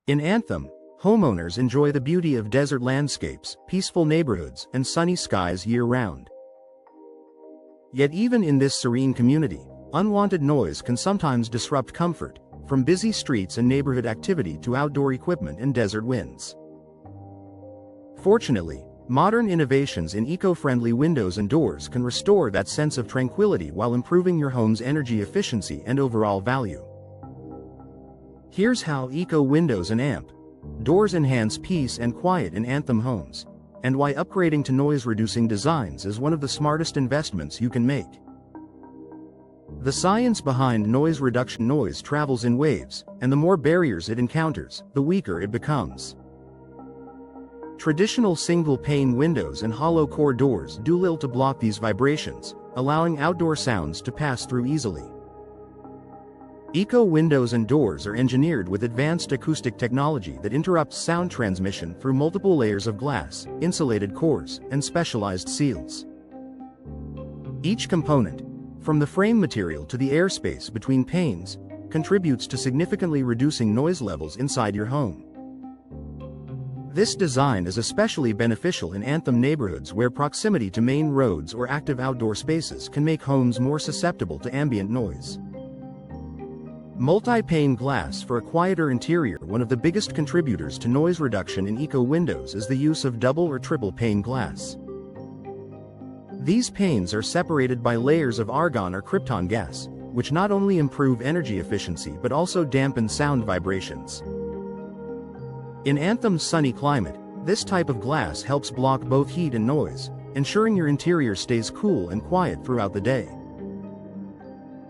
In Anthem, homeowners enjoy the beauty of desert landscapes, peaceful neighborhoods, and sunny skies year-round. Yet even in this serene community, unwanted noise can sometimes disrupt comfort, from busy streets and neighborhood activity to outdoor equipment and desert winds. Fortunately, modern innovations in eco-friendly windows and doors can restore that sense of tranquility while improving your home's energy efficiency and overall value. Here's how Eco Windows and Amp doors enhance peace and quiet in Anthem homes, and why upgrading to noise-reducing designs is one of the smartest investments you can make. The science behind noise reduction. Noise travels in waves, and the more barriers it encounters, the weaker it becomes. Traditional single-pane windows and hollow-core doors do little to block these vibrations, allowing outdoor sounds to pass through easily. Eco windows and doors are engineered with advanced acoustic technology that interrupts sound transmission through multiple layers of glass, insulated cores, and specialized seals. Each component, from the frame material to the airspace between panes, contributes to significantly reducing noise levels inside your home. This design is especially beneficial in Anthem neighborhoods where proximity to main roads or active outdoor spaces can make homes more susceptible to ambient noise. Multi-pane glass for a quieter interior. One of the biggest contributors to noise reduction in eco windows is the use of double or triple pane glass. These panes are separated by layers of argon or krypton gas, which not only improve energy efficiency but also dampen sound vibrations. In Anthem's sunny climate, this type of glass helps block both heat and noise, ensuring your interior stays cool and quiet throughout the day.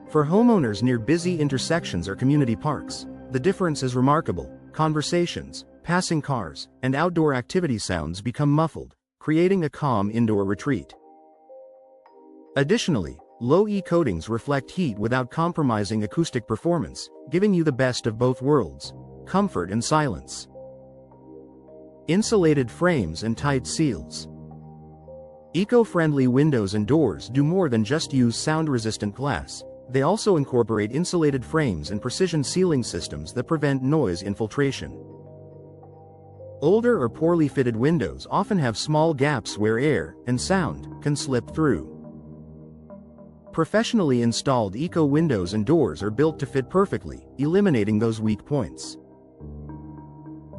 For homeowners near busy intersections or community parks, the difference is remarkable. Conversations, passing cars, and outdoor activity sounds become muffled, creating a calm indoor retreat. Additionally, low-E coatings reflect heat without compromising acoustic performance, giving you the best of both worlds: comfort and silence. Insulated frames and tight seals. Eco-friendly windows and doors do more than just use sound-resistant glass. They also incorporate insulated frames and precision sealing systems that prevent noise infiltration. Older or poorly fitted windows often have small gaps where air and sound can slip through. Professionally installed eco windows and doors are built to fit perfectly, eliminating those weak points.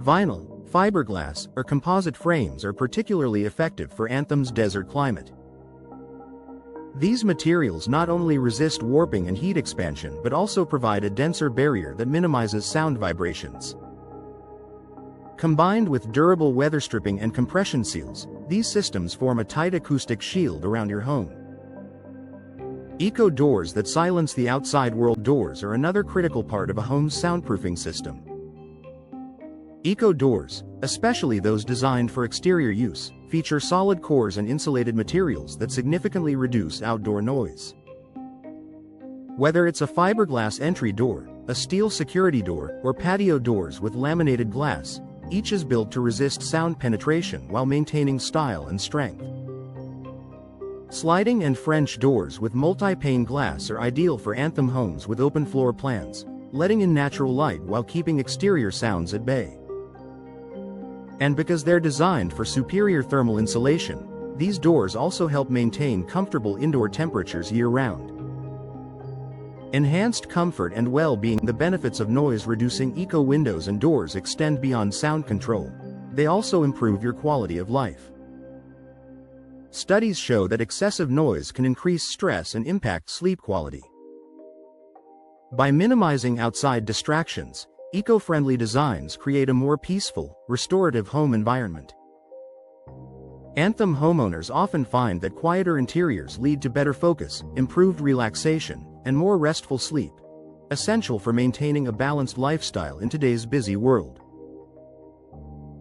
Vinyl, fiberglass, or composite frames are particularly effective for Anthem's desert climate. These materials not only resist warping and heat expansion but also provide a denser barrier that minimizes sound vibrations. Combined with durable weather stripping and compression seals, these systems form a tight acoustic shield around your home. Eco doors that silence the outside world. Doors are another critical part of a home's soundproofing system. Eco doors, especially those designed for exterior use, feature solid cores and insulated materials that significantly reduce outdoor noise. Whether it's a fiberglass entry door, a steel security door, or patio doors with laminated glass, each is built to resist sound penetration while maintaining style and strength. Sliding and French doors with multi-pane glass are ideal for Anthem homes with open floor plans, letting in natural light while keeping exterior sounds at bay. And because they're designed for superior thermal insulation, these doors also help maintain comfortable indoor temperatures year-round. Enhanced comfort and well-being. The benefits of noise-reducing eco windows and doors extend beyond sound control. They also improve your quality of life. Studies show that excessive noise can increase stress and impact sleep quality. By minimizing outside distractions, eco-friendly designs create a more peaceful, restorative home environment. Anthem homeowners often find that quieter interiors lead to better focus, improved relaxation, and more restful sleep, essential for maintaining a balanced lifestyle in today's busy world.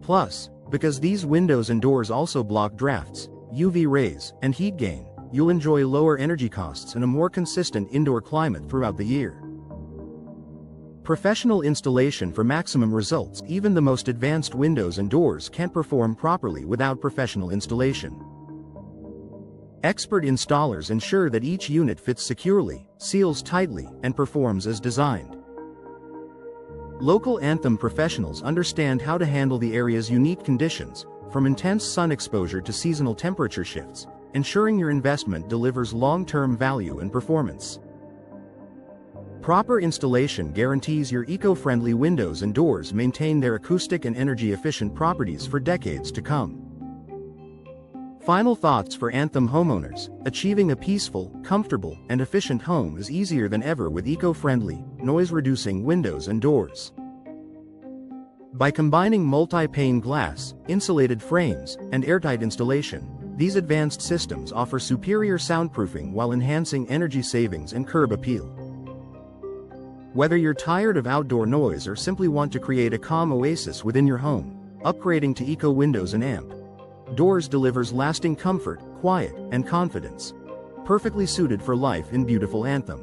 Plus, because these windows and doors also block drafts, UV rays, and heat gain, you'll enjoy lower energy costs and a more consistent indoor climate throughout the year. Professional installation for maximum results. Even the most advanced windows and doors can't perform properly without professional installation. Expert installers ensure that each unit fits securely, seals tightly, and performs as designed. Local Anthem professionals understand how to handle the area's unique conditions, from intense sun exposure to seasonal temperature shifts, ensuring your investment delivers long-term value and performance. Proper installation guarantees your eco-friendly windows and doors maintain their acoustic and energy-efficient properties for decades to come. Final thoughts for Anthem homeowners: achieving a peaceful, comfortable, and efficient home is easier than ever with eco-friendly, noise-reducing windows and doors. By combining multi-pane glass, insulated frames, and airtight installation, these advanced systems offer superior soundproofing while enhancing energy savings and curb appeal. Whether you're tired of outdoor noise or simply want to create a calm oasis within your home, upgrading to Eco Windows and Amp Doors delivers lasting comfort, quiet, and confidence. Perfectly suited for life in beautiful Anthem.